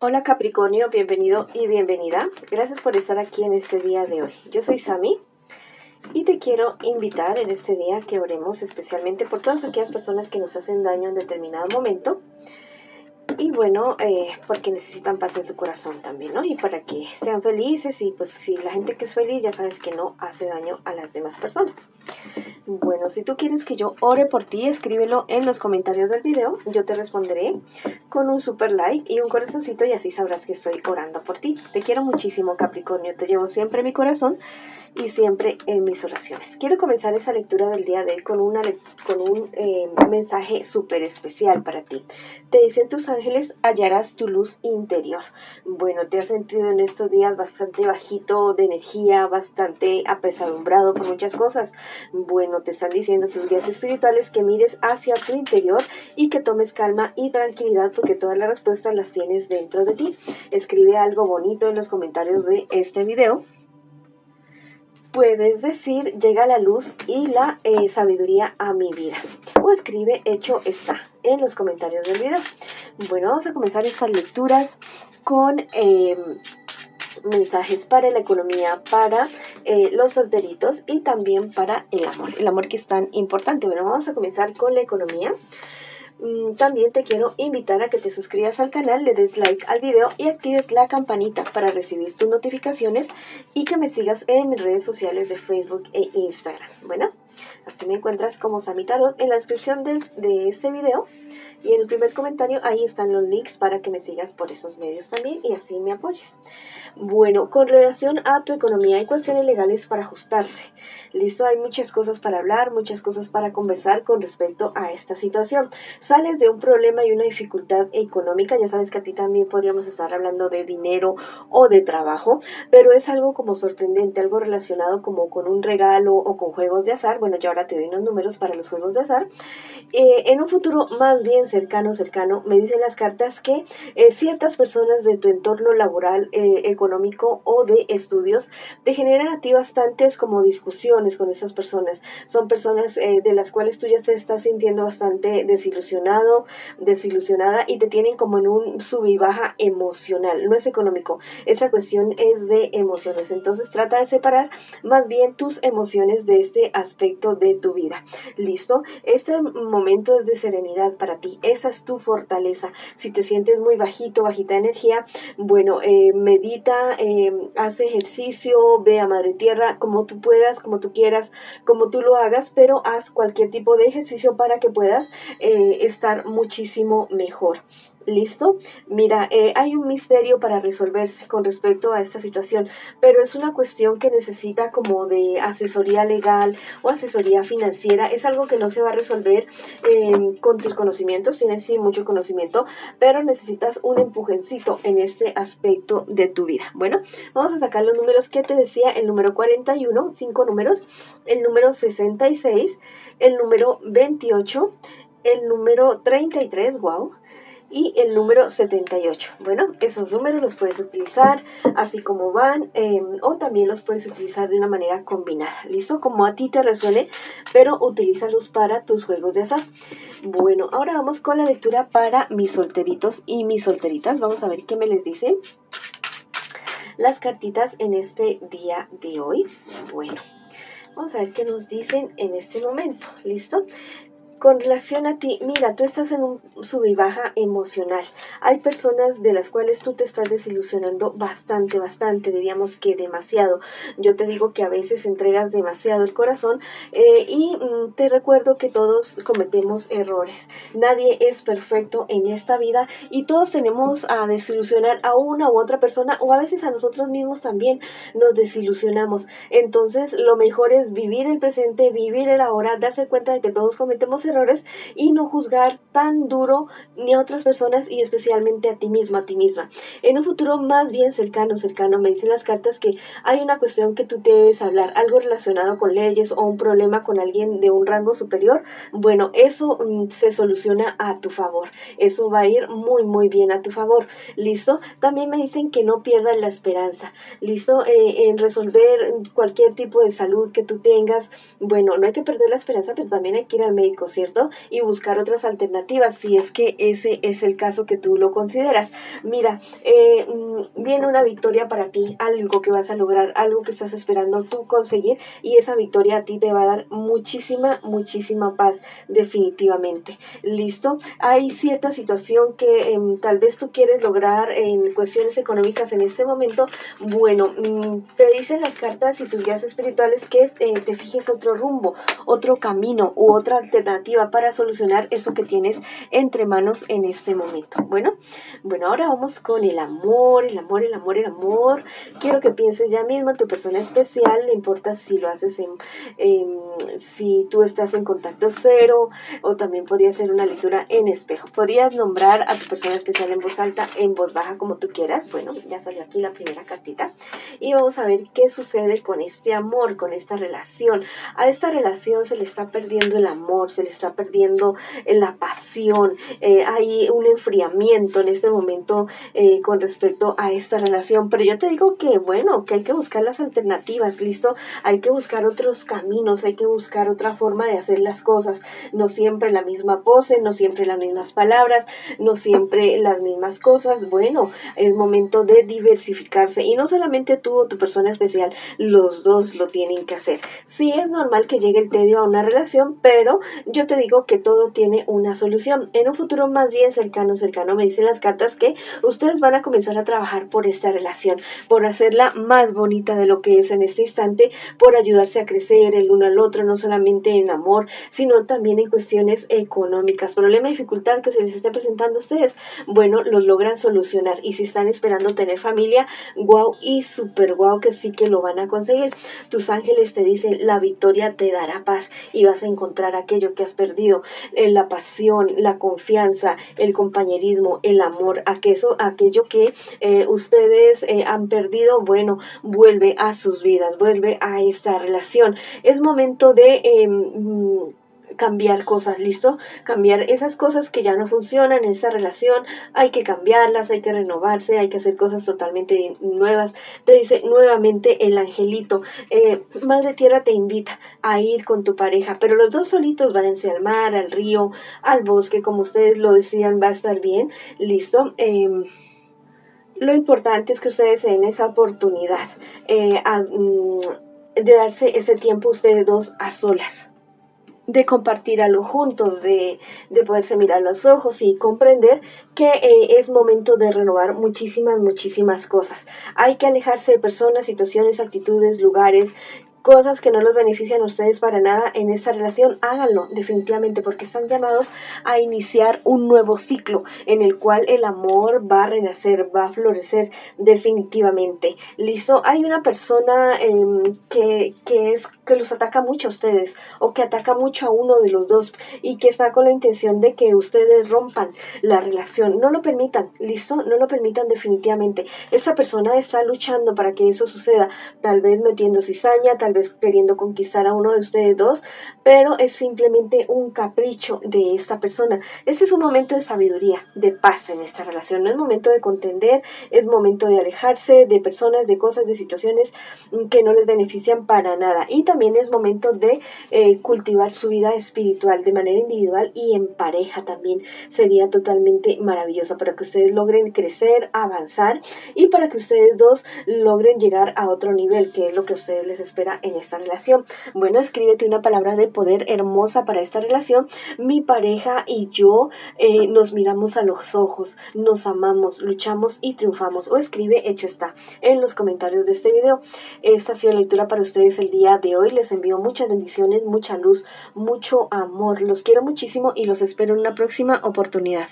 Hola Capricornio, bienvenido y bienvenida. Gracias por estar aquí en este día de hoy. Yo soy Sami y te quiero invitar en este día que oremos especialmente por todas aquellas personas que nos hacen daño en determinado momento. Y bueno, porque necesitan paz en su corazón también, ¿no? Y para que sean felices y pues si la gente que es feliz ya sabes que no hace daño a las demás personas. Bueno, si tú quieres que yo ore por ti, escríbelo en los comentarios del video. Yo te responderé con un super like y un corazoncito y así sabrás que estoy orando por ti. Te quiero muchísimo, Capricornio. Te llevo siempre en mi corazón y siempre en mis oraciones. Quiero comenzar esa lectura del día de hoy con un mensaje súper especial para ti. Te dicen tus ángeles, hallarás tu luz interior. Bueno, te has sentido en estos días bastante bajito de energía, bastante apesadumbrado por muchas cosas. Bueno, te están diciendo tus guías espirituales que mires hacia tu interior y que tomes calma y tranquilidad porque todas las respuestas las tienes dentro de ti. Escribe algo bonito en los comentarios de este video. Puedes decir, llega la luz y la sabiduría a mi vida. O escribe, hecho está, en los comentarios del video. Bueno, vamos a comenzar estas lecturas con mensajes para la economía, para los solteritos y también para el amor que es tan importante. Bueno, vamos a comenzar con la economía. También te quiero invitar a que te suscribas al canal, le des like al video y actives la campanita para recibir tus notificaciones y que me sigas en mis redes sociales de Facebook e Instagram. Bueno, así me encuentras como Sami Tarot en la descripción de este video y en el primer comentario ahí están los links para que me sigas por esos medios también y así me apoyes. Bueno, con relación a tu economía hay cuestiones legales para ajustarse. Listo, hay muchas cosas para hablar, muchas cosas para conversar con respecto a esta situación. Sales de un problema y una dificultad económica, ya sabes que a ti también podríamos estar hablando de dinero o de trabajo, pero es algo como sorprendente, algo relacionado como con un regalo o con juegos de azar. Bueno, yo ahora te doy unos números para los juegos de azar. En un futuro más bien cercano, me dicen las cartas que ciertas personas de tu entorno laboral, económico o de estudios te generan a ti bastantes como discusiones con esas personas. Son personas de las cuales tú ya te estás sintiendo bastante desilusionada y te tienen como en un sub y baja emocional. No es económico, esa cuestión es de emociones. Entonces trata de separar más bien tus emociones de este aspecto de tu vida. ¿Listo? Este momento es de serenidad para ti, esa es tu fortaleza. Si te sientes muy bajito, bajita de energía, bueno, medita, haz ejercicio, ve a Madre Tierra, como tú puedas, como tú quieras, como tú lo hagas, pero haz cualquier tipo de ejercicio para que puedas estar muchísimo mejor. ¿Listo? Mira, hay un misterio para resolverse con respecto a esta situación, pero es una cuestión que necesita como de asesoría legal o asesoría financiera. Es algo que no se va a resolver con tus conocimientos, tienes sí mucho conocimiento, pero necesitas un empujoncito en este aspecto de tu vida. Bueno, vamos a sacar los números que te decía, el número 41, 5 números, el número 66, el número 28, el número 33, wow, y el número 78. Bueno, esos números los puedes utilizar así como van o también los puedes utilizar de una manera combinada. ¿Listo? Como a ti te resuene, pero utilízalos para tus juegos de azar. Bueno, ahora vamos con la lectura para mis solteritos y mis solteritas. Vamos a ver qué me les dicen las cartitas en este día de hoy. Bueno, vamos a ver qué nos dicen en este momento. ¿Listo? Con relación a ti, mira, tú estás en un sub y baja emocional. Hay personas de las cuales tú te estás desilusionando bastante, diríamos que demasiado. Yo te digo que a veces entregas demasiado el corazón y te recuerdo que todos cometemos errores. Nadie es perfecto en esta vida y todos tenemos a desilusionar a una u otra persona o a veces a nosotros mismos también nos desilusionamos. Entonces, lo mejor es vivir el presente, vivir el ahora, darse cuenta de que todos cometemos errores y no juzgar tan duro ni a otras personas y especialmente a ti mismo, a ti misma. En un futuro más bien cercano, me dicen las cartas que hay una cuestión que tú debes hablar, algo relacionado con leyes o un problema con alguien de un rango superior. Bueno, eso se soluciona a tu favor. Eso va a ir muy bien a tu favor. ¿Listo? También me dicen que no pierdas la esperanza. ¿Listo? En resolver cualquier tipo de salud que tú tengas. Bueno, no hay que perder la esperanza, pero también hay que ir al médico siempre. cierto? Y buscar otras alternativas si es que ese es el caso que tú lo consideras. Mira, viene una victoria para ti, algo que vas a lograr, algo que estás esperando tú conseguir, y esa victoria a ti te va a dar muchísima, muchísima paz, definitivamente. ¿Listo? Hay cierta situación que tal vez tú quieres lograr en cuestiones económicas en este momento. Bueno, te dicen las cartas y tus guías espirituales que te fijes otro rumbo, otro camino u otra alternativa para solucionar eso que tienes entre manos en este momento. Bueno, ahora vamos con el amor, el amor, el amor, el amor. Quiero que pienses ya mismo en tu persona especial, no importa si lo haces si tú estás en contacto cero, o también podría ser una lectura en espejo. Podrías nombrar a tu persona especial en voz alta, en voz baja, como tú quieras. Bueno, ya salió aquí la primera cartita y vamos a ver qué sucede con este amor, con esta relación. A esta relación se le está perdiendo el amor, se le está perdiendo la pasión, hay un enfriamiento en este momento con respecto a esta relación, pero yo te digo que bueno, que hay que buscar las alternativas, ¿listo? Hay que buscar otros caminos, hay que buscar otra forma de hacer las cosas, no siempre la misma pose, no siempre las mismas palabras, no siempre las mismas cosas. Bueno, es momento de diversificarse, y no solamente tú o tu persona especial, los dos lo tienen que hacer. Sí, es normal que llegue el tedio a una relación, pero yo te digo que todo tiene una solución. En un futuro más bien cercano, me dicen las cartas que ustedes van a comenzar a trabajar por esta relación, por hacerla más bonita de lo que es en este instante, por ayudarse a crecer el uno al otro, no solamente en amor, sino también en cuestiones económicas. Problema y dificultad que se les esté presentando a ustedes, bueno, lo logran solucionar. Y si están esperando tener familia, wow y super wow que sí que lo van a conseguir. Tus ángeles te dicen, la victoria te dará paz y vas a encontrar aquello que has perdido, la pasión, la confianza, el compañerismo, el amor, aquello que ustedes han perdido. Bueno, vuelve a sus vidas, vuelve a esta relación. Es momento de cambiar cosas, ¿listo? Cambiar esas cosas que ya no funcionan en esta relación, hay que cambiarlas, hay que renovarse, hay que hacer cosas totalmente nuevas. Te dice nuevamente el angelito, Madre Tierra te invita a ir con tu pareja, pero los dos solitos, váyanse al mar, al río, al bosque, como ustedes lo decían, va a estar bien, ¿listo? Lo importante es que ustedes se den esa oportunidad de darse ese tiempo ustedes dos a solas, de compartir algo juntos, de poderse mirar los ojos y comprender que es momento de renovar muchísimas, muchísimas cosas. Hay que alejarse de personas, situaciones, actitudes, lugares, cosas que no los benefician a ustedes para nada en esta relación. Háganlo definitivamente, porque están llamados a iniciar un nuevo ciclo en el cual el amor va a renacer, va a florecer definitivamente. ¿Listo? Hay una persona que los ataca mucho a ustedes, o que ataca mucho a uno de los dos, y que está con la intención de que ustedes rompan la relación. No lo permitan, ¿listo? No lo permitan definitivamente. Esta persona está luchando para que eso suceda, tal vez metiendo cizaña, tal vez queriendo conquistar a uno de ustedes dos, pero es simplemente un capricho de esta persona. Este es un momento de sabiduría, de paz en esta relación. No es momento de contender, es momento de alejarse de personas, de cosas, de situaciones que no les benefician para nada. Y también es momento de cultivar su vida espiritual de manera individual y en pareja también. Sería totalmente maravilloso para que ustedes logren crecer, avanzar, y para que ustedes dos logren llegar a otro nivel, que es lo que a ustedes les espera en esta relación. Bueno, escríbete una palabra de poder hermosa para esta relación. Mi pareja y yo nos miramos a los ojos, nos amamos, luchamos y triunfamos. O escribe hecho está en los comentarios de este video. Esta ha sido la lectura para ustedes el día de hoy. Les envío muchas bendiciones, mucha luz, mucho amor. Los quiero muchísimo y los espero en una próxima oportunidad.